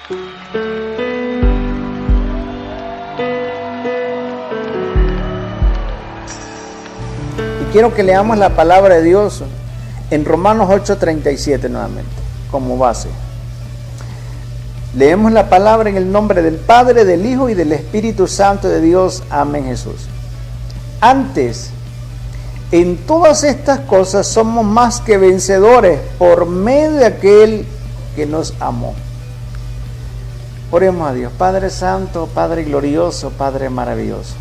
Y quiero que leamos la palabra de Dios en Romanos 8:37 nuevamente, como base. Leemos la palabra en el nombre del Padre, del Hijo y del Espíritu Santo de Dios. Amén, Jesús. Antes, en todas estas cosas somos más que vencedores por medio de aquel que nos amó. Oremos a Dios. Padre Santo, Padre glorioso, Padre maravilloso.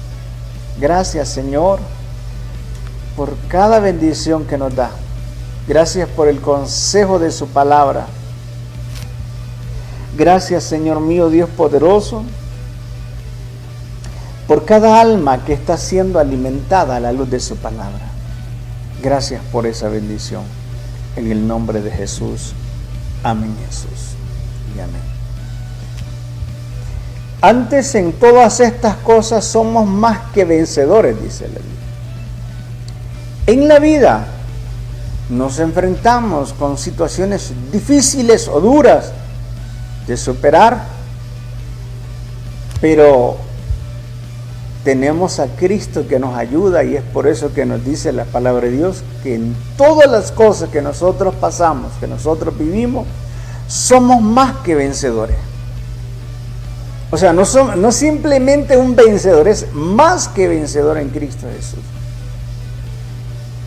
Gracias, Señor, por cada bendición que nos da. Gracias por el consejo de su palabra. Gracias, Señor mío, Dios poderoso, por cada alma que está siendo alimentada a la luz de su palabra. Gracias por esa bendición. En el nombre de Jesús. Amén, Jesús. Y amén. Antes, en todas estas cosas somos más que vencedores, dice la Biblia. En la vida nos enfrentamos con situaciones difíciles o duras de superar, pero tenemos a Cristo que nos ayuda, y es por eso que nos dice la palabra de Dios que en todas las cosas que nosotros pasamos, que nosotros vivimos, somos más que vencedores. O sea, no simplemente un vencedor, es más que vencedor en Cristo Jesús.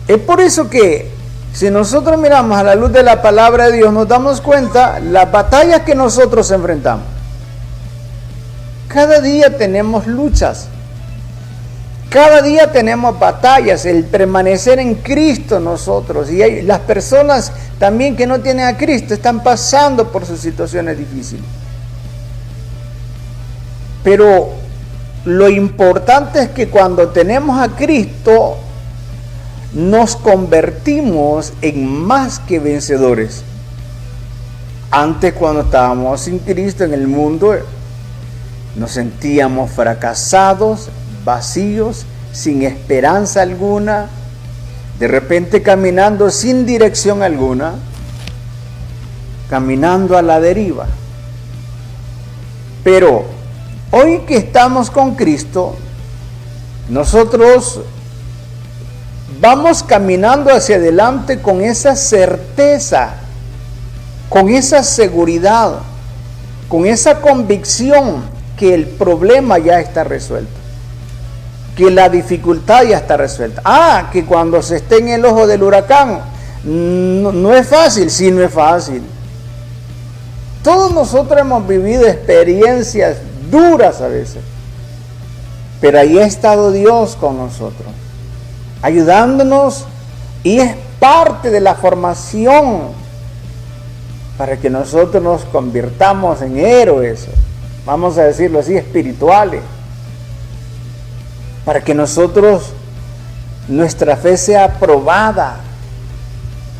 Es por eso que si nosotros miramos a la luz de la palabra de Dios, nos damos cuenta las batallas que nosotros enfrentamos. Cada día tenemos luchas. Cada día tenemos batallas, el permanecer en Cristo nosotros. Y hay las personas también que no tienen a Cristo están pasando por sus situaciones difíciles. Pero lo importante es que cuando tenemos a Cristo, nos convertimos en más que vencedores. Antes, cuando estábamos sin Cristo en el mundo, nos sentíamos fracasados, vacíos, sin esperanza alguna, de repente caminando sin dirección alguna, caminando a la deriva. Pero hoy que estamos con Cristo, nosotros vamos caminando hacia adelante con esa certeza, con esa seguridad, con esa convicción que el problema ya está resuelto, que la dificultad ya está resuelta. Que cuando se esté en el ojo del huracán, no es fácil. Sí, no es fácil. Todos nosotros hemos vivido experiencias duras a veces, pero ahí ha estado Dios con nosotros, ayudándonos, y es parte de la formación para que nosotros nos convirtamos en héroes, vamos a decirlo así, espirituales, para que nuestra fe sea probada,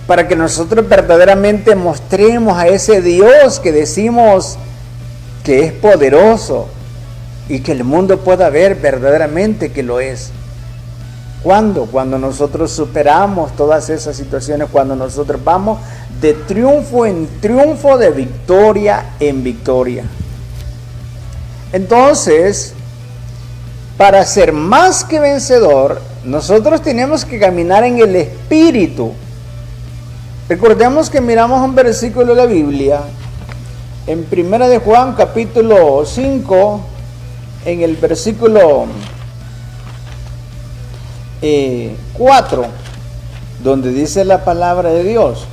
para que nosotros verdaderamente mostremos a ese Dios que decimos que es poderoso y que el mundo pueda ver verdaderamente que lo es. ¿Cuándo? Cuando nosotros superamos todas esas situaciones, cuando nosotros vamos de triunfo en triunfo, de victoria en victoria. Entonces, para ser más que vencedor, nosotros tenemos que caminar en el Espíritu. Recordemos que miramos un versículo de la Biblia, en 1 de Juan, capítulo 5, en el versículo 4, donde dice la palabra de Dios.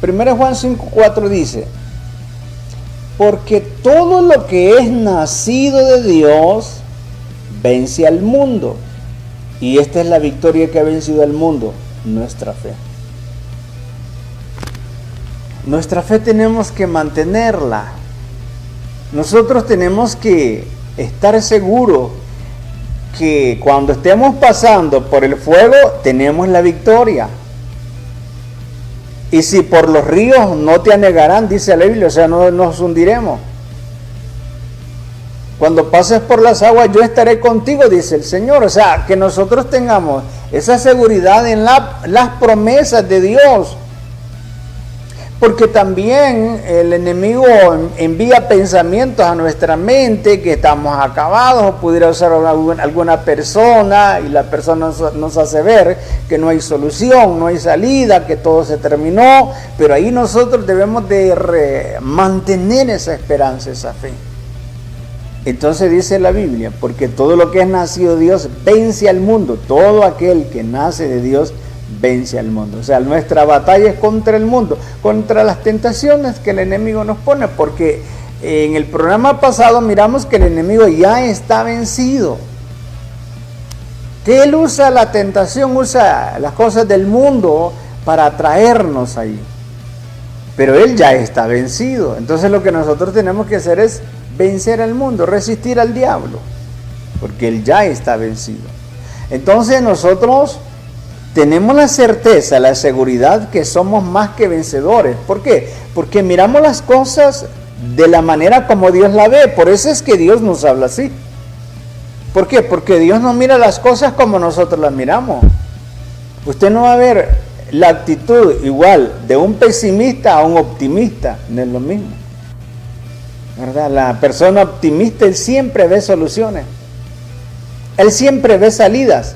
Primero de Juan 5:4 dice: porque todo lo que es nacido de Dios vence al mundo, y esta es la victoria que ha vencido al mundo, nuestra fe. Nuestra fe tenemos que mantenerla. Nosotros tenemos que estar seguros que cuando estemos pasando por el fuego tenemos la victoria. Y si por los ríos no te anegarán, dice la Biblia, o sea, no nos hundiremos. Cuando pases por las aguas, yo estaré contigo, dice el Señor. O sea, que nosotros tengamos esa seguridad en las promesas de Dios. Porque también el enemigo envía pensamientos a nuestra mente que estamos acabados, o pudiera usar alguna persona y la persona nos hace ver que no hay solución, no hay salida, que todo se terminó. Pero ahí nosotros debemos de mantener esa esperanza, esa fe. Entonces dice la Biblia, porque todo lo que es nacido de Dios vence al mundo. Todo aquel que nace de Dios vence al mundo. O sea, nuestra batalla es contra el mundo, contra las tentaciones que el enemigo nos pone, porque en el programa pasado miramos que el enemigo ya está vencido. Que él usa la tentación, usa las cosas del mundo para atraernos ahí. Pero él ya está vencido. Entonces lo que nosotros tenemos que hacer es vencer al mundo, resistir al diablo, porque él ya está vencido. Entonces nosotros tenemos la certeza, la seguridad que somos más que vencedores. ¿Por qué? Porque miramos las cosas de la manera como Dios la ve. Por eso es que Dios nos habla así. ¿Por qué? Porque Dios no mira las cosas como nosotros las miramos. Usted no va a ver la actitud igual de un pesimista a un optimista, no es lo mismo, ¿verdad? La persona optimista, él siempre ve soluciones, él siempre ve salidas,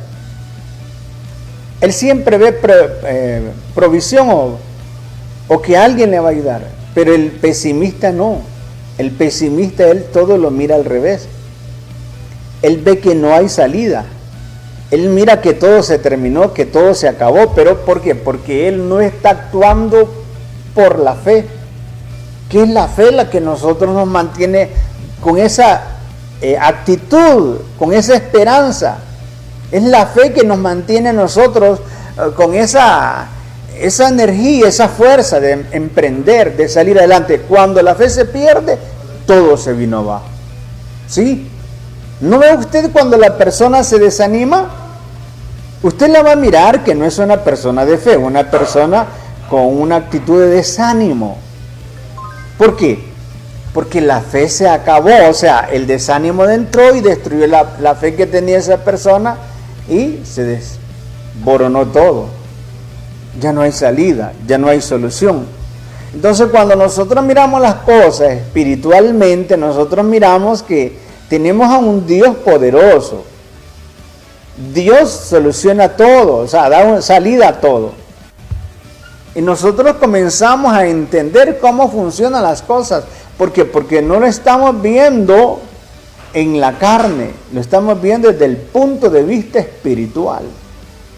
él siempre ve provisión o que alguien le va a ayudar. Pero el pesimista no. El pesimista, él todo lo mira al revés. Él ve que no hay salida. Él mira que todo se terminó, que todo se acabó. ¿Pero por qué? Porque él no está actuando por la fe. ¿Qué es la fe? La que nosotros nos mantiene con esa actitud, con esa esperanza. Es la fe que nos mantiene a nosotros con esa energía, esa fuerza de emprender, de salir adelante. Cuando la fe se pierde, todo se vino abajo. ¿Sí? ¿No ve usted cuando la persona se desanima? Usted la va a mirar que no es una persona de fe, una persona con una actitud de desánimo. ¿Por qué? Porque la fe se acabó, o sea, el desánimo entró y destruyó la fe que tenía esa persona y se desboronó todo. Ya no hay salida, ya no hay solución. Entonces, cuando nosotros miramos las cosas espiritualmente, nosotros miramos que tenemos a un Dios poderoso. Dios soluciona todo, o sea, da salida a todo. Y nosotros comenzamos a entender cómo funcionan las cosas. ¿Por qué? Porque no lo estamos viendo en la carne, lo estamos viendo desde el punto de vista espiritual.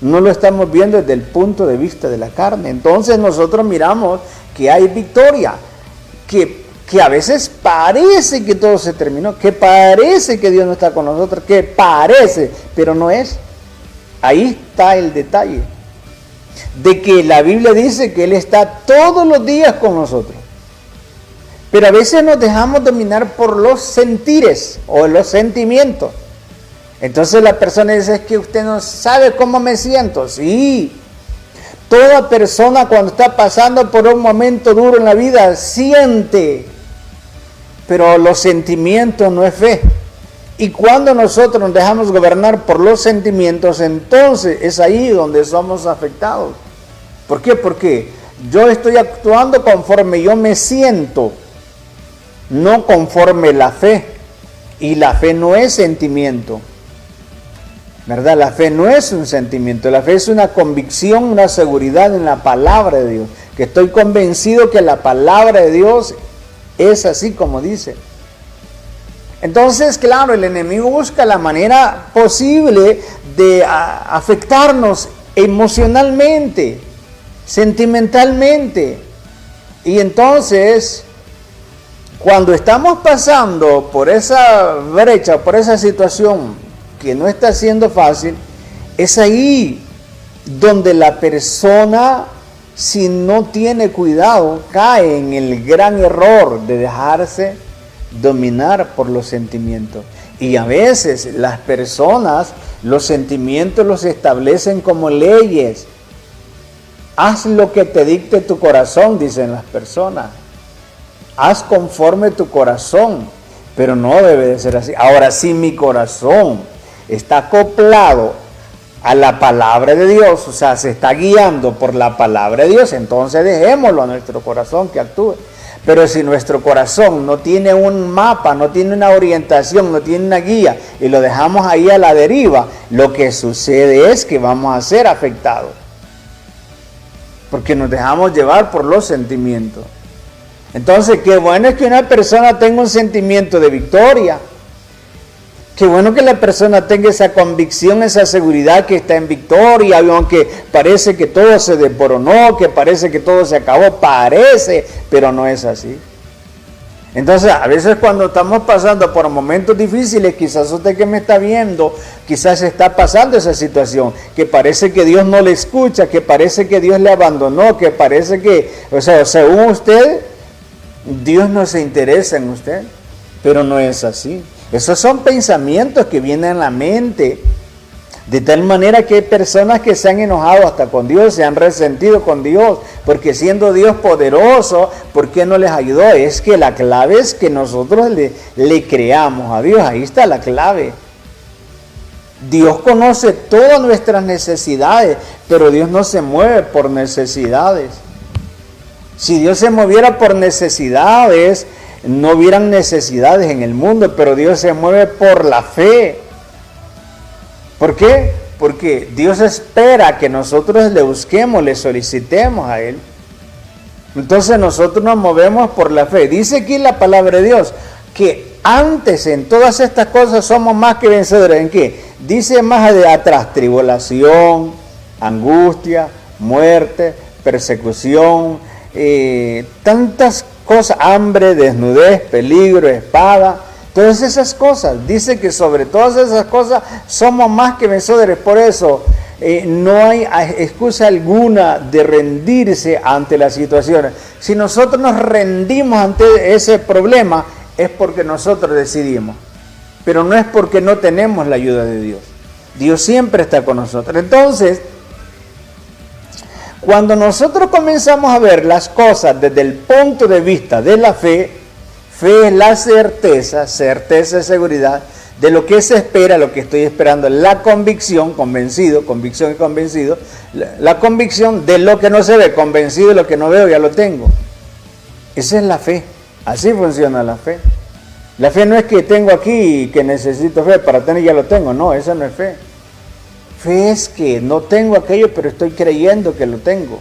No lo estamos viendo desde el punto de vista de la carne. Entonces nosotros miramos que hay victoria, que a veces parece que todo se terminó, que parece que Dios no está con nosotros, que parece, pero no es. Ahí está el detalle, de que la Biblia dice que Él está todos los días con nosotros. Pero a veces nos dejamos dominar por los sentires o los sentimientos. Entonces la persona dice, es que usted no sabe cómo me siento. Sí, toda persona cuando está pasando por un momento duro en la vida siente, pero los sentimientos no es fe. Y cuando nosotros nos dejamos gobernar por los sentimientos, entonces es ahí donde somos afectados. ¿Por qué? Porque yo estoy actuando conforme yo me siento, no conforme la fe. Y la fe no es sentimiento, ¿verdad? La fe no es un sentimiento, la fe es una convicción, una seguridad en la palabra de Dios, que estoy convencido que la palabra de Dios es así como dice. Entonces, claro, el enemigo busca la manera posible de afectarnos emocionalmente, sentimentalmente. Y entonces, cuando estamos pasando por esa brecha, por esa situación que no está siendo fácil, es ahí donde la persona, si no tiene cuidado, cae en el gran error de dejarse dominar por los sentimientos. Y a veces las personas, los sentimientos los establecen como leyes. Haz lo que te dicte tu corazón, dicen las personas. Haz conforme tu corazón. pero no debe de ser así. Ahora, si mi corazón está acoplado a la palabra de Dios, o sea, se está guiando por la palabra de Dios, entonces dejémoslo a nuestro corazón que actúe. Pero si nuestro corazón no tiene un mapa, no tiene una orientación, no tiene una guía, y lo dejamos ahí a la deriva, lo que sucede es que vamos a ser afectados. Porque nos dejamos llevar por los sentimientos. Entonces, qué bueno es que una persona tenga un sentimiento de victoria. Qué bueno que la persona tenga esa convicción, esa seguridad que está en victoria, aunque parece que todo se desmoronó, que parece que todo se acabó, parece, pero no es así. Entonces, a veces cuando estamos pasando por momentos difíciles, quizás usted que me está viendo, quizás está pasando esa situación, que parece que Dios no le escucha, que parece que Dios le abandonó, que parece que, o sea, según usted, Dios no se interesa en usted, pero no es así. Esos son pensamientos que vienen a la mente, de tal manera que hay personas que se han enojado hasta con Dios, se han resentido con Dios, porque siendo Dios poderoso, ¿por qué no les ayudó? Es que la clave es que nosotros le creamos a Dios, ahí está la clave. Dios conoce todas nuestras necesidades, pero Dios no se mueve por necesidades. Si Dios se moviera por necesidades, no hubieran necesidades en el mundo, pero Dios se mueve por la fe. ¿Por qué? Porque Dios espera que nosotros le busquemos, le solicitemos a Él. Entonces nosotros nos movemos por la fe. Dice aquí la palabra de Dios que antes en todas estas cosas somos más que vencedores. ¿En qué? Dice más de atrás: tribulación, angustia, muerte, persecución, tantas cosas, hambre, desnudez, peligro, espada, todas esas cosas. Dice que sobre todas esas cosas somos más que vencedores. Por eso no hay excusa alguna de rendirse ante las situaciones. Si nosotros nos rendimos ante ese problema, es porque nosotros decidimos, pero no es porque no tenemos la ayuda de Dios. Dios siempre está con nosotros. Entonces, cuando nosotros comenzamos a ver las cosas desde el punto de vista de la fe, fe es la certeza y seguridad de lo que se espera, lo que estoy esperando, la convicción, convencido, convicción y convencido, la convicción de lo que no se ve, convencido de lo que no veo, ya lo tengo. Esa es la fe, así funciona la fe. La fe no es que tengo aquí y que necesito fe para tener, ya lo tengo, no, esa no es fe. Fe es que no tengo aquello, pero estoy creyendo que lo tengo.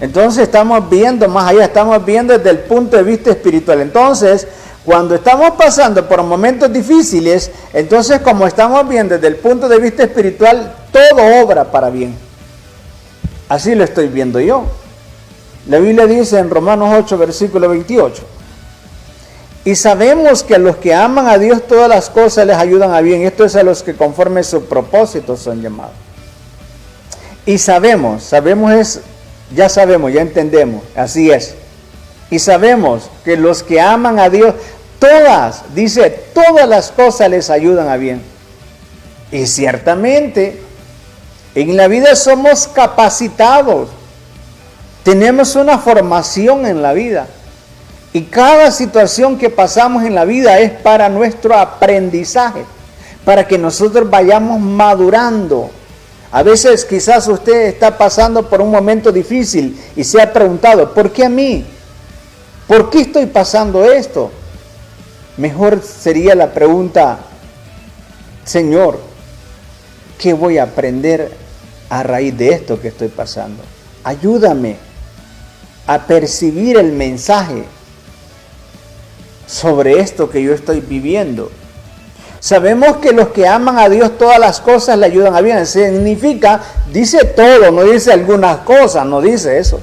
Entonces estamos viendo más allá, estamos viendo desde el punto de vista espiritual. Entonces, cuando estamos pasando por momentos difíciles, entonces como estamos viendo desde el punto de vista espiritual, todo obra para bien. Así lo estoy viendo yo. La Biblia dice en Romanos 8, versículo 28. Y sabemos que a los que aman a Dios todas las cosas les ayudan a bien. Esto es a los que conforme su propósito son llamados. Y sabemos es, ya entendemos, así es. Y sabemos que los que aman a Dios, todas las cosas les ayudan a bien. Y ciertamente, en la vida somos capacitados. Tenemos una formación en la vida. Y cada situación que pasamos en la vida es para nuestro aprendizaje, para que nosotros vayamos madurando. A veces quizás usted está pasando por un momento difícil y se ha preguntado, ¿por qué a mí? ¿Por qué estoy pasando esto? Mejor sería la pregunta, Señor, ¿qué voy a aprender a raíz de esto que estoy pasando? Ayúdame a percibir el mensaje sobre esto que yo estoy viviendo. Sabemos que los que aman a Dios todas las cosas le ayudan a bien. Significa, dice todo, no dice algunas cosas, no dice eso.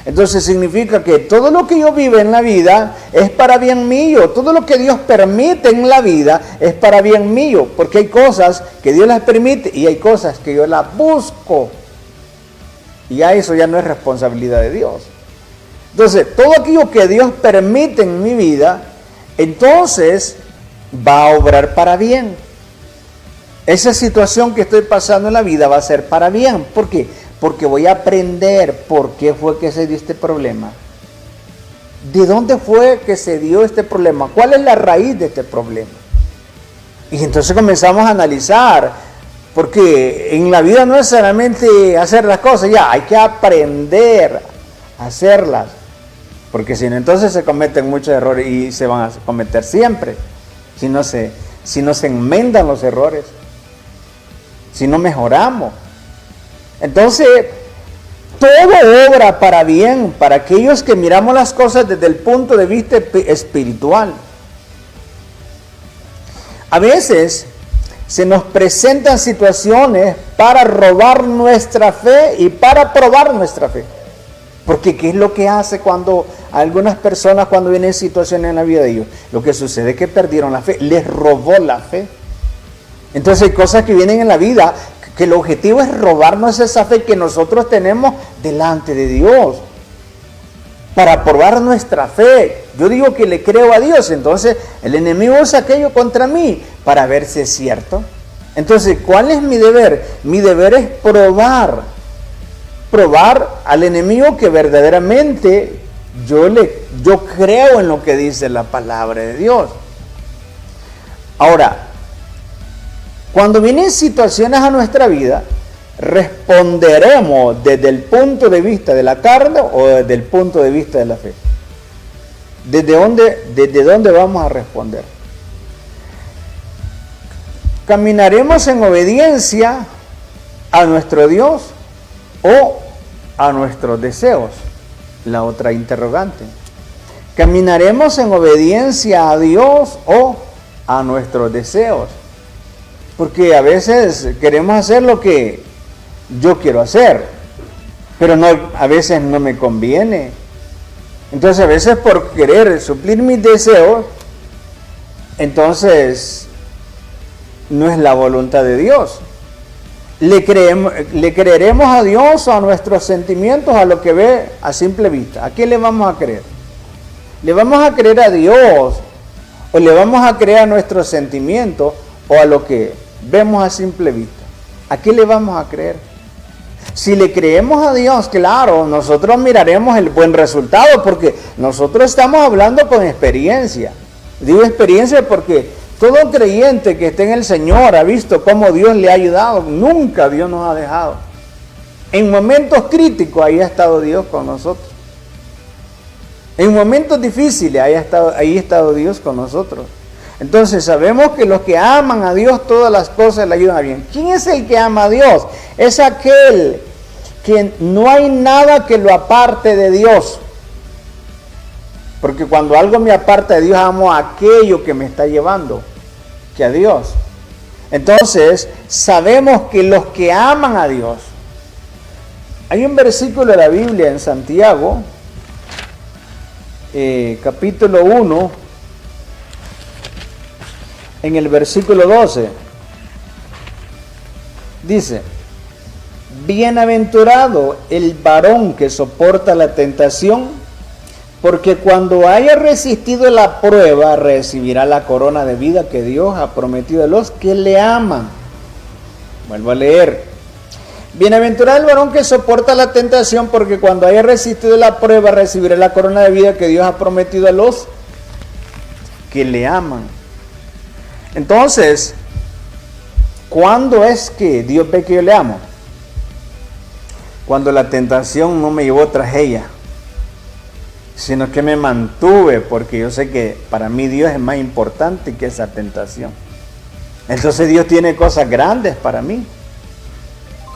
Entonces significa que todo lo que yo vivo en la vida es para bien mío. Todo lo que Dios permite en la vida es para bien mío. Porque hay cosas que Dios las permite y hay cosas que yo las busco. Y ya eso ya no es responsabilidad de Dios. Entonces, todo aquello que Dios permite en mi vida, entonces va a obrar para bien. Esa situación que estoy pasando en la vida va a ser para bien. ¿Por qué? Porque voy a aprender por qué fue que se dio este problema. ¿De dónde fue que se dio este problema? ¿Cuál es la raíz de este problema? Y entonces comenzamos a analizar, porque en la vida no es solamente hacer las cosas, ya, hay que aprender a hacerlas, porque si no, entonces se cometen muchos errores y se van a cometer siempre, si no se enmendan los errores, si no mejoramos. Entonces, todo obra para bien, para aquellos que miramos las cosas desde el punto de vista espiritual. A veces se nos presentan situaciones para robar nuestra fe y para probar nuestra fe. Porque ¿qué es lo que hace cuando algunas personas, cuando vienen situaciones en la vida de ellos? Lo que sucede es que perdieron la fe, les robó la fe. Entonces hay cosas que vienen en la vida que el objetivo es robarnos esa fe que nosotros tenemos delante de Dios, para probar nuestra fe. Yo digo que le creo a Dios, entonces el enemigo usa aquello contra mí para ver si es cierto. Entonces, ¿cuál es mi deber? Mi deber es probar al enemigo que verdaderamente yo creo en lo que dice la palabra de Dios. Ahora, cuando vienen situaciones a nuestra vida, ¿responderemos desde el punto de vista de la carne o desde el punto de vista de la fe? ¿Desde dónde vamos a responder? ¿Caminaremos en obediencia a nuestro Dios o a nuestros deseos? La otra interrogante. ¿Caminaremos en obediencia a Dios o a nuestros deseos? Porque a veces queremos hacer lo que yo quiero hacer, pero a veces no me conviene. Entonces a veces por querer suplir mis deseos, entonces no es la voluntad de Dios. ¿Le creeremos a Dios o a nuestros sentimientos, a lo que ve a simple vista? ¿A qué le vamos a creer? ¿Le vamos a creer a Dios o le vamos a creer a nuestros sentimientos o a lo que vemos a simple vista? ¿A qué le vamos a creer? Si le creemos a Dios, claro, nosotros miraremos el buen resultado, porque nosotros estamos hablando con experiencia. Digo experiencia porque todo creyente que esté en el Señor ha visto cómo Dios le ha ayudado. Nunca Dios nos ha dejado. En momentos críticos ahí ha estado Dios con nosotros. En momentos difíciles ahí ha estado Dios con nosotros. Entonces sabemos que los que aman a Dios, todas las cosas le ayudan a bien. ¿Quién es el que ama a Dios? Es aquel que no hay nada que lo aparte de Dios. Porque cuando algo me aparta de Dios, amo a aquello que me está llevando, que a Dios. Entonces sabemos que los que aman a Dios. Hay un versículo de la Biblia en Santiago, capítulo 1, en el versículo 12, dice: bienaventurado el varón que soporta la tentación, porque cuando haya resistido la prueba, recibirá la corona de vida que Dios ha prometido a los que le aman. Vuelvo a leer: bienaventurado el varón que soporta la tentación, porque cuando haya resistido la prueba, recibirá la corona de vida que Dios ha prometido a los que le aman. Entonces, ¿cuándo es que Dios ve que yo le amo? Cuando la tentación no me llevó tras ella, sino que me mantuve, porque yo sé que para mí Dios es más importante que esa tentación. Entonces Dios tiene cosas grandes para mí.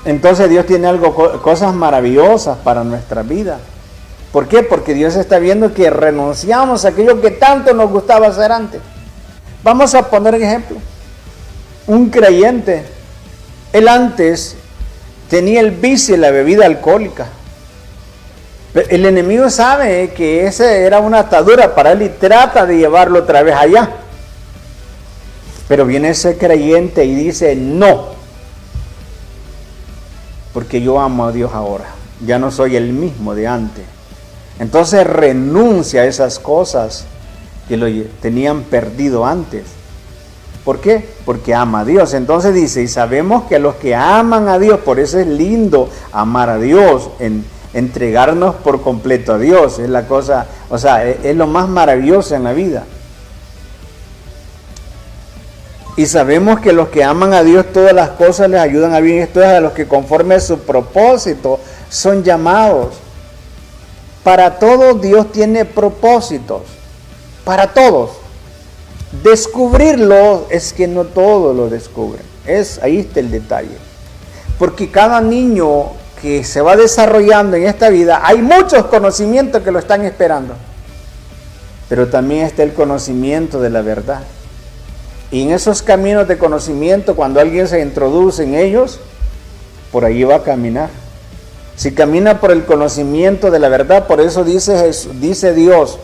Entonces Dios tiene cosas maravillosas para nuestra vida. ¿Por qué? Porque Dios está viendo que renunciamos a aquello que tanto nos gustaba hacer antes. Vamos a poner un ejemplo. Un creyente, él antes tenía el vicio de la bebida alcohólica. El enemigo sabe que esa era una atadura para él y trata de llevarlo otra vez allá. Pero viene ese creyente y dice: no, porque yo amo a Dios ahora, ya no soy el mismo de antes. Entonces renuncia a esas cosas que lo tenían perdido antes. ¿Por qué? Porque ama a Dios. Entonces dice: y sabemos que a los que aman a Dios, por eso es lindo amar a Dios en entregarnos por completo a Dios. Es la cosa, o sea, es lo más maravilloso en la vida. Y sabemos que los que aman a Dios, todas las cosas les ayudan a bien. Esto es a los que conforme a su propósito son llamados. Para todos Dios tiene propósitos. Para todos. Descubrirlo es que no todos lo descubren. Ahí está el detalle. Porque cada niño que se va desarrollando en esta vida, hay muchos conocimientos que lo están esperando. Pero también está el conocimiento de la verdad. Y en esos caminos de conocimiento, cuando alguien se introduce en ellos, por ahí va a caminar. Si camina por el conocimiento de la verdad, por eso dice Dios,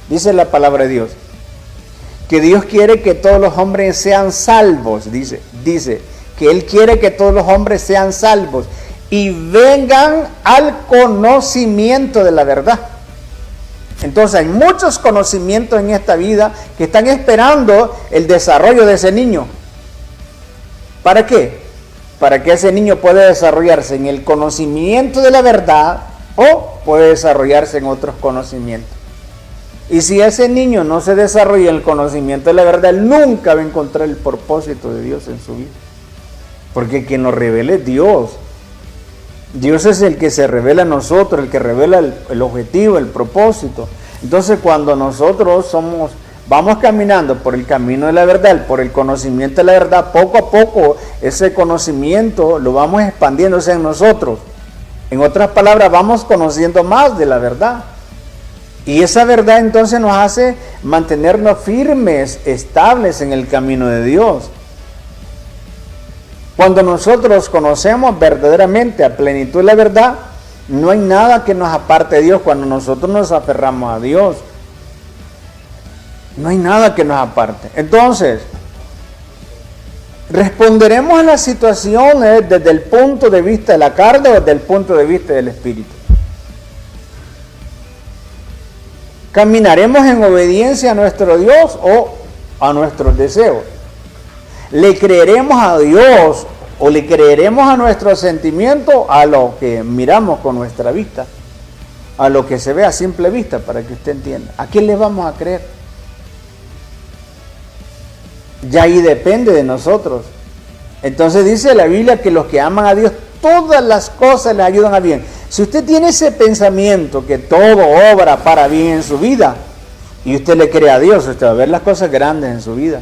dice la palabra de Dios, que Dios quiere que todos los hombres sean salvos, dice que Él quiere que todos los hombres sean salvos y vengan al conocimiento de la verdad. Entonces hay muchos conocimientos en esta vida que están esperando el desarrollo de ese niño. ¿Para qué? Para que ese niño pueda desarrollarse en el conocimiento de la verdad o puede desarrollarse en otros conocimientos. Y si ese niño no se desarrolla en el conocimiento de la verdad, él nunca va a encontrar el propósito de Dios en su vida. Porque quien lo revela es Dios. Dios es el que se revela a nosotros, el que revela el objetivo, el propósito. Entonces cuando nosotros vamos caminando por el camino de la verdad, por el conocimiento de la verdad, poco a poco ese conocimiento lo vamos expandiéndose en nosotros. En otras palabras, vamos conociendo más de la verdad. Y esa verdad entonces nos hace mantenernos firmes, estables en el camino de Dios. Cuando nosotros conocemos verdaderamente a plenitud la verdad, no hay nada que nos aparte de Dios. Cuando nosotros nos aferramos a Dios, no hay nada que nos aparte. Entonces, responderemos a las situaciones desde el punto de vista de la carne o desde el punto de vista del espíritu. ¿Caminaremos en obediencia a nuestro Dios o a nuestros deseos? ¿Le creeremos a Dios o le creeremos a nuestro sentimiento, a lo que miramos con nuestra vista, a lo que se ve a simple vista, para que usted entienda? ¿A quién le vamos a creer? Ya ahí depende de nosotros. Entonces dice la Biblia que los que aman a Dios, todas las cosas les ayudan a bien. Si usted tiene ese pensamiento que todo obra para bien en su vida, y usted le cree a Dios, usted va a ver las cosas grandes en su vida.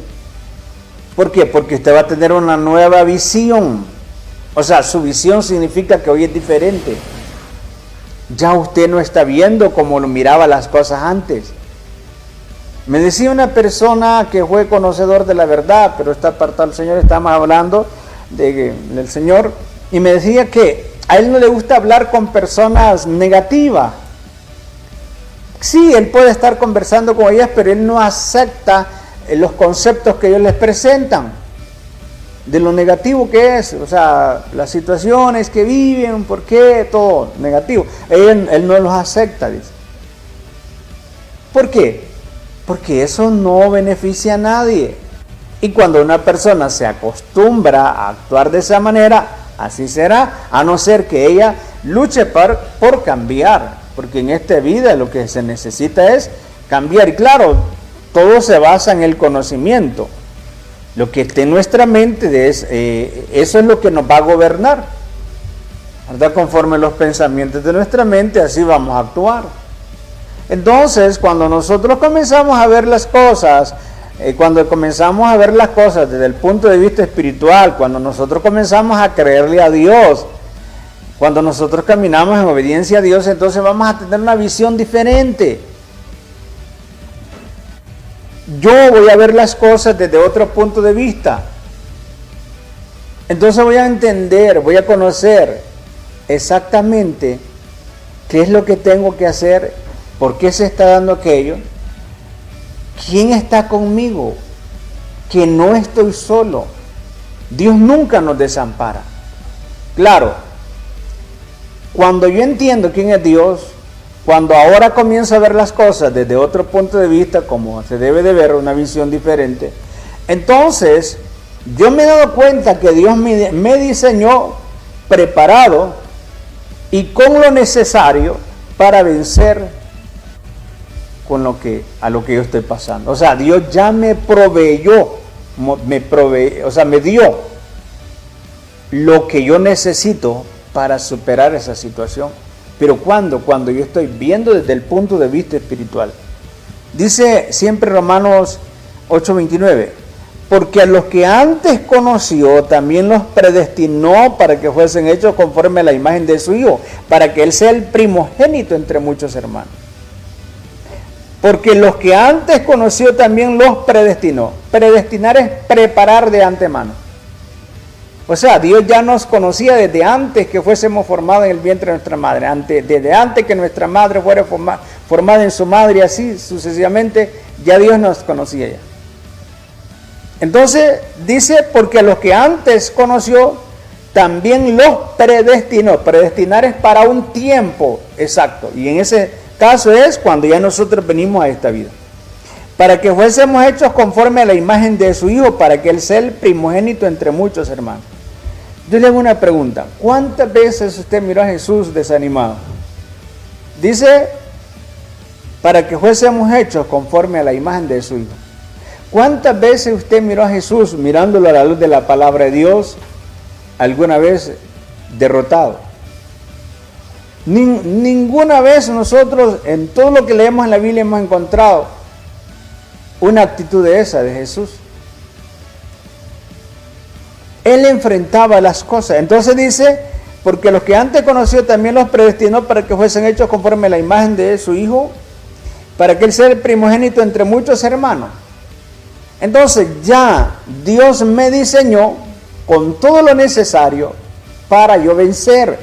¿Por qué? Porque usted va a tener una nueva visión. O sea, su visión significa que hoy es diferente. Ya usted no está viendo como lo miraba las cosas antes. Me decía una persona que fue conocedor de la verdad, pero está apartado del Señor, estábamos hablando del Señor, y me decía que a él no le gusta hablar con personas negativas. Sí, él puede estar conversando con ellas, pero él no acepta los conceptos que ellos les presentan, de lo negativo que es, o sea, las situaciones que viven, por qué, todo negativo. Él no los acepta, dice. ¿Por qué? Porque eso no beneficia a nadie. Y cuando una persona se acostumbra a actuar de esa manera, así será, a no ser que ella luche por cambiar, porque en esta vida lo que se necesita es cambiar. Y claro, todo se basa en el conocimiento. Lo que esté en nuestra mente, eso es lo que nos va a gobernar, ¿verdad? Conforme los pensamientos de nuestra mente, así vamos a actuar. Entonces, cuando nosotros comenzamos a ver las cosas, desde el punto de vista espiritual, cuando nosotros comenzamos a creerle a Dios, cuando nosotros caminamos en obediencia a Dios, entonces vamos a tener una visión diferente. Yo voy a ver las cosas desde otro punto de vista. Entonces voy a entender, voy a conocer exactamente qué es lo que tengo que hacer, por qué se está dando aquello, quién está conmigo, que no estoy solo. Dios nunca nos desampara. Claro, cuando yo entiendo quién es Dios, cuando ahora comienzo a ver las cosas desde otro punto de vista, como se debe de ver, una visión diferente, entonces yo me he dado cuenta que Dios me diseñó preparado y con lo necesario para vencer a lo que yo estoy pasando. O sea, Dios ya me proveyó, me dio lo que yo necesito para superar esa situación. Pero cuando yo estoy viendo desde el punto de vista espiritual. Dice siempre Romanos 8:29, porque a los que antes conoció también los predestinó para que fuesen hechos conforme a la imagen de su Hijo, para que Él sea el primogénito entre muchos hermanos. Porque los que antes conoció también los predestinó. Predestinar es preparar de antemano. O sea, Dios ya nos conocía desde antes que fuésemos formados en el vientre de nuestra madre. Desde antes que nuestra madre fuera formada en su madre y así sucesivamente, ya Dios nos conocía ya. Entonces dice, porque a los que antes conoció, también los predestinó. Predestinar es para un tiempo exacto. Y en ese caso es cuando ya nosotros venimos a esta vida. Para que fuésemos hechos conforme a la imagen de su Hijo, para que Él sea el primogénito entre muchos hermanos. Yo le hago una pregunta. ¿Cuántas veces usted miró a Jesús desanimado? Dice, para que fuésemos hechos conforme a la imagen de su Hijo. ¿Cuántas veces usted miró a Jesús mirándolo a la luz de la palabra de Dios, alguna vez derrotado? Ninguna vez nosotros en todo lo que leemos en la Biblia hemos encontrado una actitud de esa de Jesús. Él enfrentaba las cosas. Entonces dice, porque los que antes conoció también los predestinó para que fuesen hechos conforme a la imagen de su Hijo, para que Él sea el primogénito entre muchos hermanos. Entonces ya Dios me diseñó con todo lo necesario para yo vencer.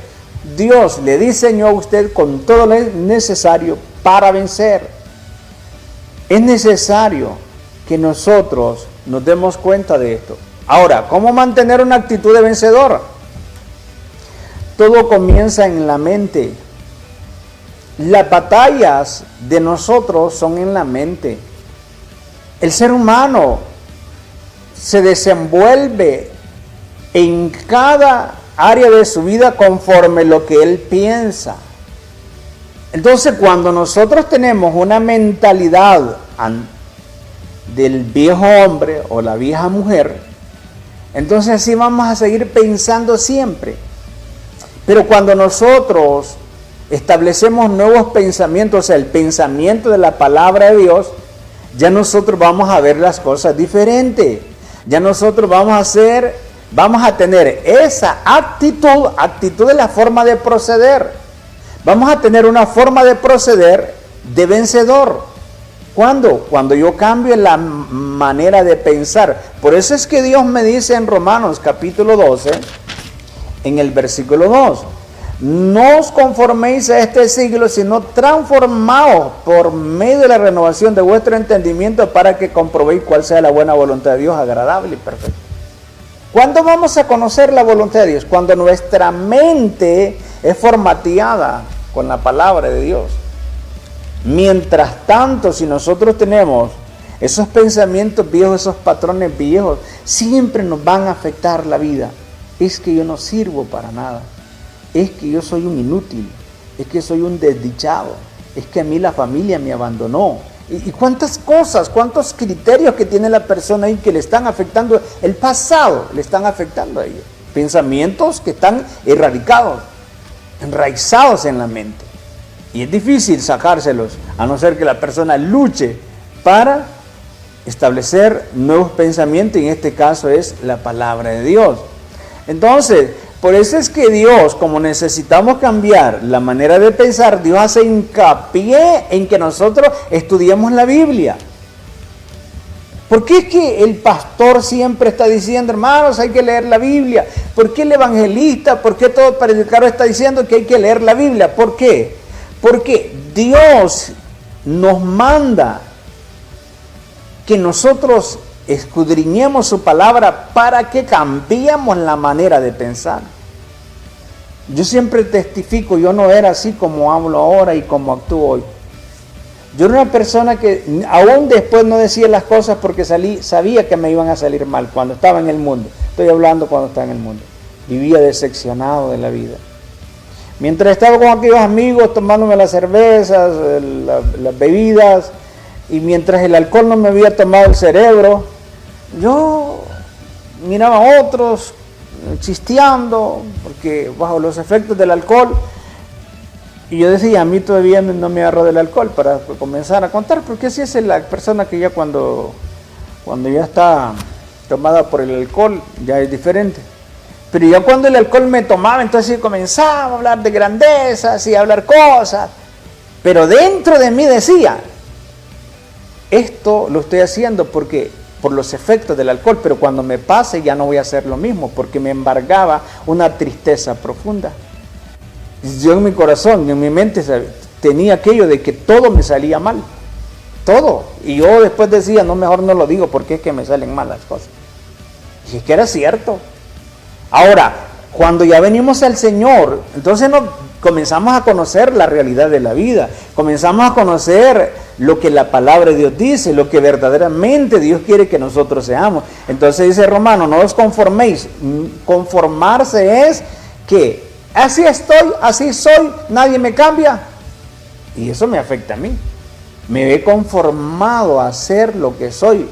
Dios le diseñó a usted con todo lo necesario para vencer. Es necesario que nosotros nos demos cuenta de esto. Ahora, ¿cómo mantener una actitud de vencedor? Todo comienza en la mente. Las batallas de nosotros son en la mente. El ser humano se desenvuelve en cada área de su vida conforme lo que él piensa. Entonces, cuando nosotros tenemos una mentalidad del viejo hombre o la vieja mujer, entonces así vamos a seguir pensando siempre. Pero cuando nosotros establecemos nuevos pensamientos, o sea, el pensamiento de la palabra de Dios, ya nosotros vamos a ver las cosas diferentes. Ya nosotros vamos a tener esa actitud de la forma de proceder. Vamos a tener una forma de proceder de vencedor. ¿Cuándo? Cuando yo cambio la manera de pensar. Por eso es que Dios me dice en Romanos capítulo 12, en el versículo 2, no os conforméis a este siglo, sino transformaos por medio de la renovación de vuestro entendimiento para que comprobéis cuál sea la buena voluntad de Dios, agradable y perfecta. ¿Cuándo vamos a conocer la voluntad de Dios? Cuando nuestra mente es formateada con la palabra de Dios. Mientras tanto, si nosotros tenemos esos pensamientos viejos, esos patrones viejos, siempre nos van a afectar la vida. Es que yo no sirvo para nada. Es que yo soy un inútil. Es que soy un desdichado. Es que a mí la familia me abandonó. Y cuántas cosas, cuántos criterios que tiene la persona ahí que le están afectando, el pasado le están afectando a ella. Pensamientos que están erradicados, enraizados en la mente. Y es difícil sacárselos, a no ser que la persona luche para establecer nuevos pensamientos, y en este caso es la palabra de Dios. Entonces, por eso es que Dios, como necesitamos cambiar la manera de pensar, Dios hace hincapié en que nosotros estudiemos la Biblia. ¿Por qué es que el pastor siempre está diciendo, hermanos, hay que leer la Biblia? ¿Por qué el evangelista, por qué todo predicador está diciendo que hay que leer la Biblia? ¿Por qué? Porque Dios nos manda que nosotros escudriñemos su palabra para que cambiemos la manera de pensar. Yo siempre testifico, yo no era así como hablo ahora y como actúo hoy. Yo era una persona que aún después no decía las cosas porque sabía que me iban a salir mal cuando estaba en el mundo. Estoy hablando cuando estaba en el mundo. Vivía decepcionado de la vida. Mientras estaba con aquellos amigos tomándome las cervezas, las bebidas, y mientras el alcohol no me había tomado el cerebro, yo miraba a otros chisteando, porque bajo los efectos del alcohol, y yo decía, a mí todavía no me agarró del alcohol para comenzar a contar, porque así es la persona que ya cuando ya está tomada por el alcohol, ya es diferente. Pero ya cuando el alcohol me tomaba, entonces comenzaba a hablar de grandezas y a hablar cosas. Pero dentro de mí decía, esto lo estoy haciendo porque por los efectos del alcohol, pero cuando me pase ya no voy a hacer lo mismo, porque me embargaba una tristeza profunda. Yo en mi corazón, en mi mente tenía aquello de que todo me salía mal, todo. Y yo después decía, no, mejor no lo digo porque es que me salen mal las cosas. Y es que era cierto. Ahora, cuando ya venimos al Señor, entonces comenzamos a conocer la realidad de la vida, comenzamos a conocer lo que la palabra de Dios dice, lo que verdaderamente Dios quiere que nosotros seamos. Entonces dice Romano, no os conforméis. Conformarse es que así estoy, así soy, nadie me cambia. Y eso me afecta a mí. Me he conformado a ser lo que soy.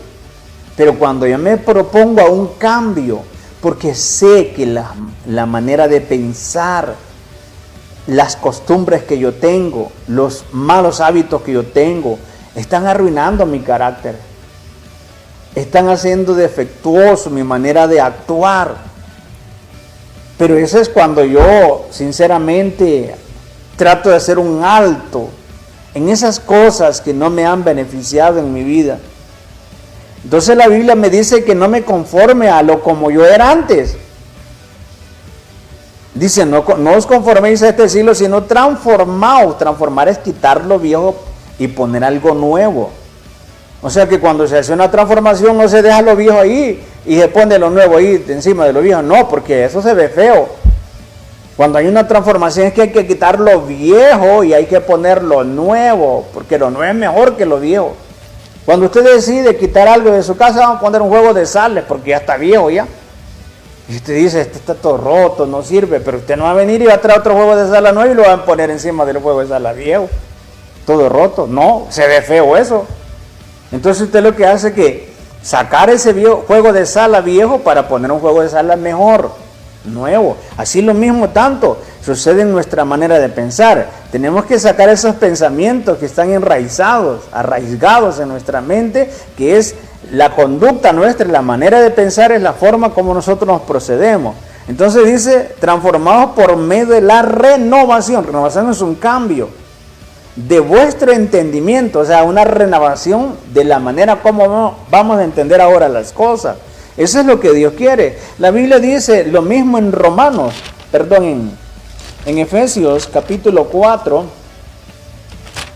Pero cuando yo me propongo a un cambio, porque sé que la manera de pensar, las costumbres que yo tengo, los malos hábitos que yo tengo, están arruinando mi carácter, están haciendo defectuoso mi manera de actuar. Pero eso es cuando yo sinceramente trato de hacer un alto en esas cosas que no me han beneficiado en mi vida. Entonces la Biblia me dice que no me conforme a lo como yo era antes. Dice, no os conforméis a este siglo, sino transformaos. Transformar es quitar lo viejo y poner algo nuevo. O sea que cuando se hace una transformación no se deja lo viejo ahí y se pone lo nuevo ahí encima de lo viejo. No, porque eso se ve feo. Cuando hay una transformación es que hay que quitar lo viejo y hay que poner lo nuevo, porque lo nuevo es mejor que lo viejo. Cuando usted decide quitar algo de su casa, vamos a poner un juego de sales, porque ya está viejo ya. Y usted dice, este está todo roto, no sirve, pero usted no va a venir y va a traer otro juego de sala nuevo y lo va a poner encima del juego de sala viejo. Todo roto. No, se ve feo eso. Entonces usted lo que hace es que sacar ese juego de sala viejo para poner un juego de sala mejor, nuevo. Así lo mismo tanto sucede en nuestra manera de pensar. Tenemos que sacar esos pensamientos que están arraigados en nuestra mente, que es la conducta nuestra, la manera de pensar es la forma como nosotros nos procedemos. Entonces dice, transformados por medio de la renovación. Renovación es un cambio de vuestro entendimiento, o sea, una renovación de la manera como vamos a entender ahora las cosas. Eso es lo que Dios quiere. La Biblia dice lo mismo en en Efesios capítulo 4,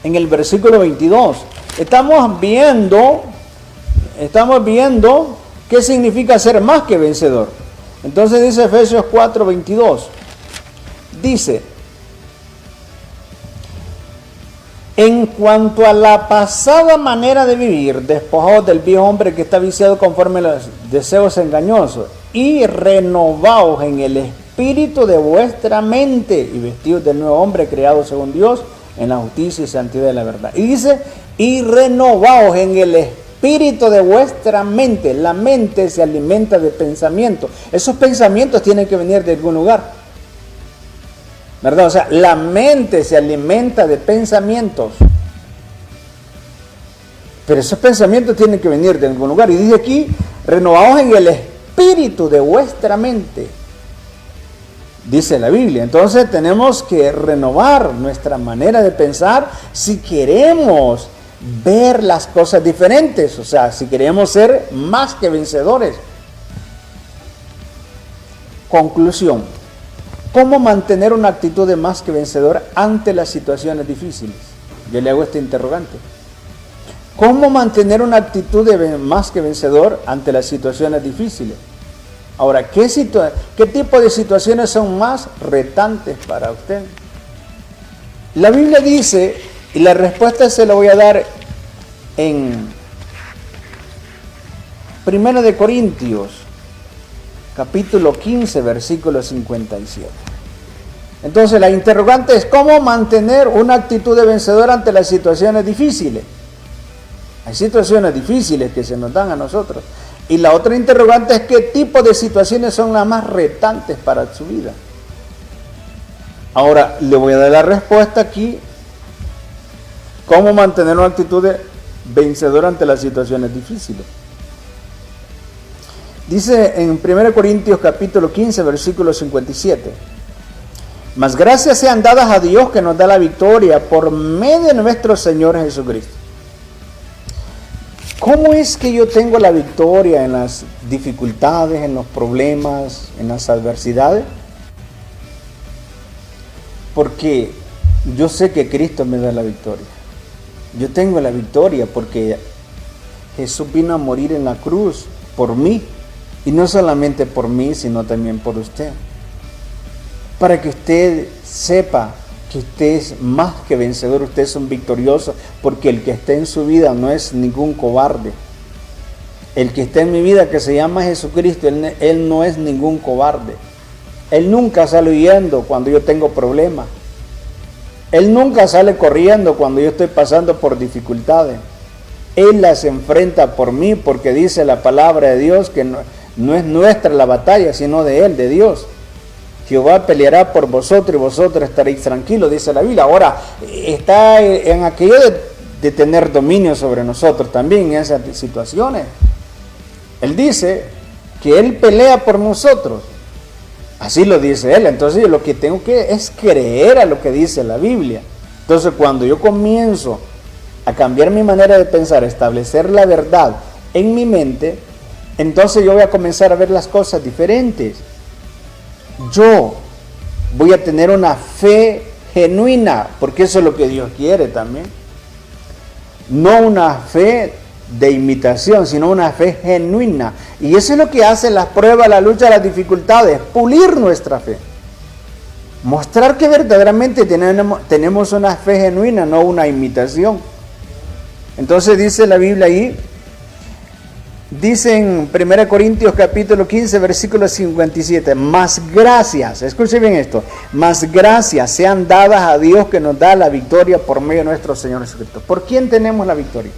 en el versículo 22. Estamos viendo qué significa ser más que vencedor. Entonces dice Efesios 4, 22. Dice, en cuanto a la pasada manera de vivir, despojados del viejo hombre que está viciado conforme a los deseos engañosos, y renovaos en el espíritu de vuestra mente, y vestidos del nuevo hombre creado según Dios, en la justicia y santidad de la verdad. Y dice, y renovaos en el espíritu de vuestra mente. La mente se alimenta de pensamientos. Esos pensamientos tienen que venir de algún lugar, ¿verdad? O sea, la mente se alimenta de pensamientos. Pero esos pensamientos tienen que venir de algún lugar. Y dice aquí, renovaos en el espíritu de vuestra mente, dice la Biblia. Entonces tenemos que renovar nuestra manera de pensar si queremos ver las cosas diferentes. O sea, si queremos ser más que vencedores. Conclusión. ¿Cómo mantener una actitud de más que vencedor ante las situaciones difíciles? Yo le hago este interrogante. ¿Cómo mantener una actitud de más que vencedor ante las situaciones difíciles? Ahora, ¿qué tipo de situaciones son más retantes para usted? La Biblia dice, y la respuesta se la voy a dar en 1 de Corintios, capítulo 15, versículo 57. Entonces la interrogante es cómo mantener una actitud de vencedor ante las situaciones difíciles. Hay situaciones difíciles que se nos dan a nosotros. Y la otra interrogante es qué tipo de situaciones son las más retantes para su vida. Ahora le voy a dar la respuesta aquí. ¿Cómo mantener una actitud de vencedor ante las situaciones difíciles? Dice en 1 Corintios capítulo 15, versículo 57. Mas gracias sean dadas a Dios que nos da la victoria por medio de nuestro Señor Jesucristo. ¿Cómo es que yo tengo la victoria en las dificultades, en los problemas, en las adversidades? Porque yo sé que Cristo me da la victoria. Yo tengo la victoria porque Jesús vino a morir en la cruz por mí. Y no solamente por mí, sino también por usted. Para que usted sepa que usted es más que vencedor, usted es un victorioso, porque el que está en su vida no es ningún cobarde. El que está en mi vida, que se llama Jesucristo, él no es ningún cobarde. Él nunca sale huyendo cuando yo tengo problemas. Él nunca sale corriendo cuando yo estoy pasando por dificultades. Él las enfrenta por mí, porque dice la palabra de Dios que no es nuestra la batalla, sino de Él, de Dios. Jehová peleará por vosotros y vosotros estaréis tranquilos, dice la Biblia. Ahora, está en aquello de tener dominio sobre nosotros también en esas situaciones. Él dice que Él pelea por nosotros. Así lo dice Él. Entonces, lo que tengo que es creer a lo que dice la Biblia. Entonces, cuando yo comienzo a cambiar mi manera de pensar, a establecer la verdad en mi mente, entonces yo voy a comenzar a ver las cosas diferentes. Yo voy a tener una fe genuina, porque eso es lo que Dios quiere también. No una fe de imitación, sino una fe genuina. Y eso es lo que hace las pruebas, la lucha, las dificultades, pulir nuestra fe. Mostrar que verdaderamente tenemos una fe genuina, no una imitación. Entonces dice la Biblia ahí, dice en 1 Corintios capítulo 15, versículo 57, más gracias, escuche bien esto, más gracias sean dadas a Dios que nos da la victoria por medio de nuestro Señor Jesucristo. ¿Por quién tenemos la victoria?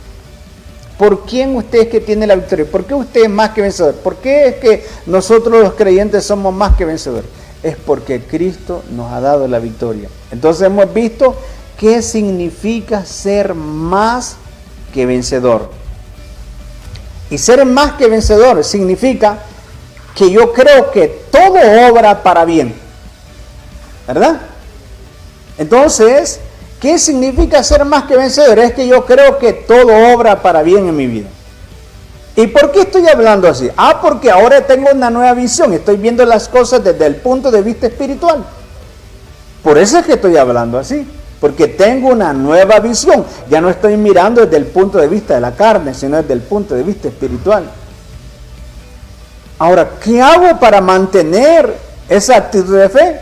¿Por quién usted es que tiene la victoria? ¿Por qué usted es más que vencedor? ¿Por qué es que nosotros los creyentes somos más que vencedores? Es porque Cristo nos ha dado la victoria. Entonces hemos visto qué significa ser más que vencedor. Y ser más que vencedor significa que yo creo que todo obra para bien, ¿verdad? Entonces, ¿qué significa ser más que vencedor? Es que yo creo que todo obra para bien en mi vida. ¿Y por qué estoy hablando así? Porque ahora tengo una nueva visión, estoy viendo las cosas desde el punto de vista espiritual. Por eso es que estoy hablando así. Porque tengo una nueva visión. Ya no estoy mirando desde el punto de vista de la carne, sino desde el punto de vista espiritual. Ahora, ¿qué hago para mantener esa actitud de fe?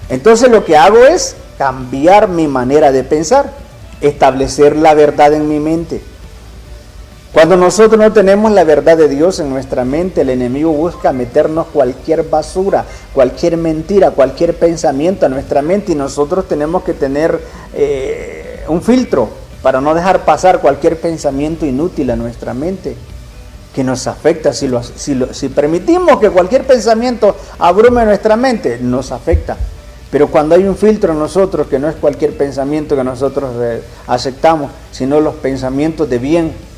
Entonces lo que hago es cambiar mi manera de pensar, establecer la verdad en mi mente. Cuando nosotros no tenemos la verdad de Dios en nuestra mente, el enemigo busca meternos cualquier basura, cualquier mentira, cualquier pensamiento a nuestra mente, y nosotros tenemos que tener un filtro para no dejar pasar cualquier pensamiento inútil a nuestra mente que nos afecta. Si permitimos que cualquier pensamiento abrume nuestra mente, nos afecta. Pero cuando hay un filtro en nosotros, que no es cualquier pensamiento que nosotros aceptamos, sino los pensamientos de bien,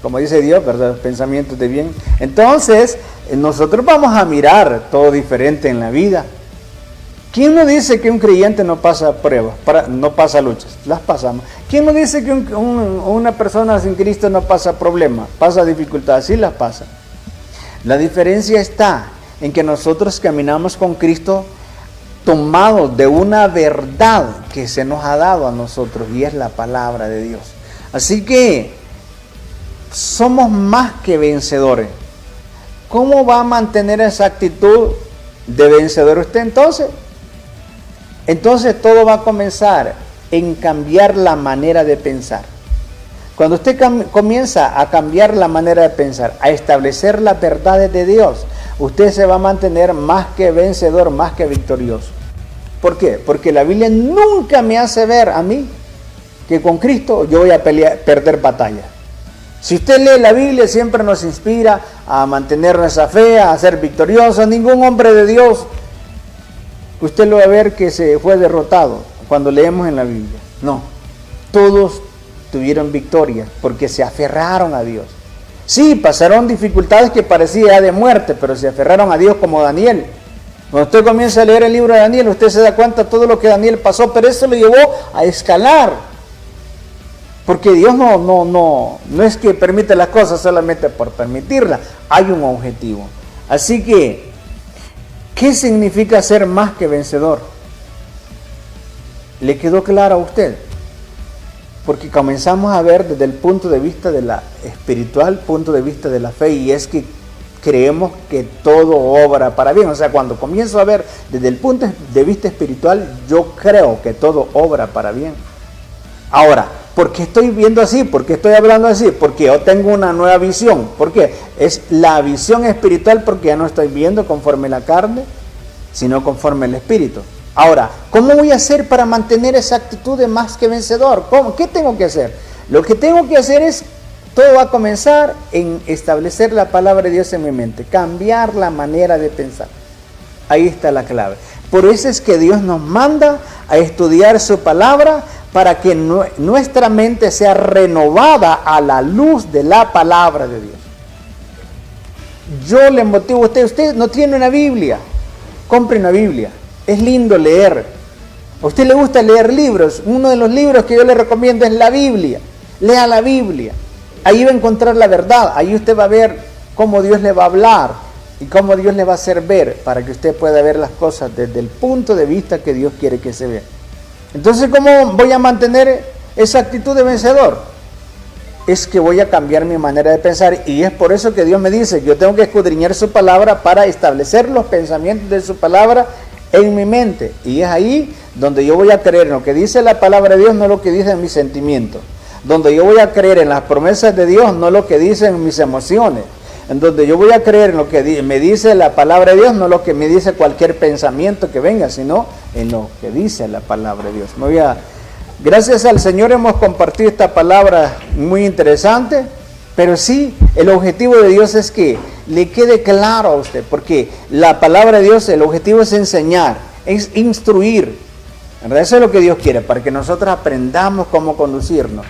como dice Dios, ¿verdad? Los pensamientos de bien. Entonces, nosotros vamos a mirar todo diferente en la vida. ¿Quién nos dice que un creyente no pasa pruebas, no pasa luchas? Las pasamos. ¿Quién nos dice que una persona sin Cristo no pasa problemas, pasa dificultades? Sí las pasa. La diferencia está en que nosotros caminamos con Cristo tomados de una verdad que se nos ha dado a nosotros, y es la palabra de Dios. Así que somos más que vencedores. ¿Cómo va a mantener esa actitud de vencedor usted entonces? Entonces todo va a comenzar en cambiar la manera de pensar. Cuando usted comienza a cambiar la manera de pensar, a establecer las verdades de Dios, usted se va a mantener más que vencedor, más que victorioso. ¿Por qué? Porque la Biblia nunca me hace ver a mí que con Cristo yo voy a perder batalla. Si usted lee la Biblia, siempre nos inspira a mantener nuestra fe, a ser victoriosos. Ningún hombre de Dios, usted lo va a ver que se fue derrotado cuando leemos en la Biblia. No, todos tuvieron victoria porque se aferraron a Dios. Sí, pasaron dificultades que parecían de muerte, pero se aferraron a Dios como Daniel. Cuando usted comienza a leer el libro de Daniel, usted se da cuenta de todo lo que Daniel pasó, pero eso lo llevó a escalar. Porque Dios no es que permite las cosas solamente por permitirlas, hay un objetivo. Así que, ¿qué significa ser más que vencedor? ¿Le quedó claro a usted? Porque comenzamos a ver desde el punto de vista de la espiritual, punto de vista de la fe, y es que creemos que todo obra para bien. O sea, cuando comienzo a ver desde el punto de vista espiritual, yo creo que todo obra para bien. Ahora, ¿por qué estoy viendo así? ¿Por qué estoy hablando así? Porque yo tengo una nueva visión. ¿Por qué? Es la visión espiritual, porque ya no estoy viendo conforme la carne, sino conforme el espíritu. Ahora, ¿cómo voy a hacer para mantener esa actitud de más que vencedor? ¿Cómo? ¿Qué tengo que hacer? Lo que tengo que hacer es, todo va a comenzar en establecer la palabra de Dios en mi mente, cambiar la manera de pensar. Ahí está la clave. Por eso es que Dios nos manda a estudiar su palabra para que nuestra mente sea renovada a la luz de la palabra de Dios. Yo le motivo a usted no tiene una Biblia, compre una Biblia. Es lindo leer. A usted le gusta leer libros. Uno de los libros que yo le recomiendo es la Biblia. Lea la Biblia. Ahí va a encontrar la verdad. Ahí usted va a ver cómo Dios le va a hablar y cómo Dios le va a hacer ver, para que usted pueda ver las cosas desde el punto de vista que Dios quiere que se vea. Entonces, ¿cómo voy a mantener esa actitud de vencedor? Es que voy a cambiar mi manera de pensar, y es por eso que Dios me dice, yo tengo que escudriñar su palabra para establecer los pensamientos de su palabra en mi mente, y es ahí donde yo voy a creer en lo que dice la palabra de Dios, no lo que dicen mis sentimientos, donde yo voy a creer en las promesas de Dios, no lo que dicen mis emociones, en donde yo voy a creer en lo que me dice la palabra de Dios, no lo que me dice cualquier pensamiento que venga, sino en lo que dice la palabra de Dios. Gracias al Señor hemos compartido esta palabra muy interesante, pero sí, el objetivo de Dios es que le quede claro a usted, porque la palabra de Dios, el objetivo es enseñar, es instruir, ¿verdad? Eso es lo que Dios quiere, para que nosotros aprendamos cómo conducirnos.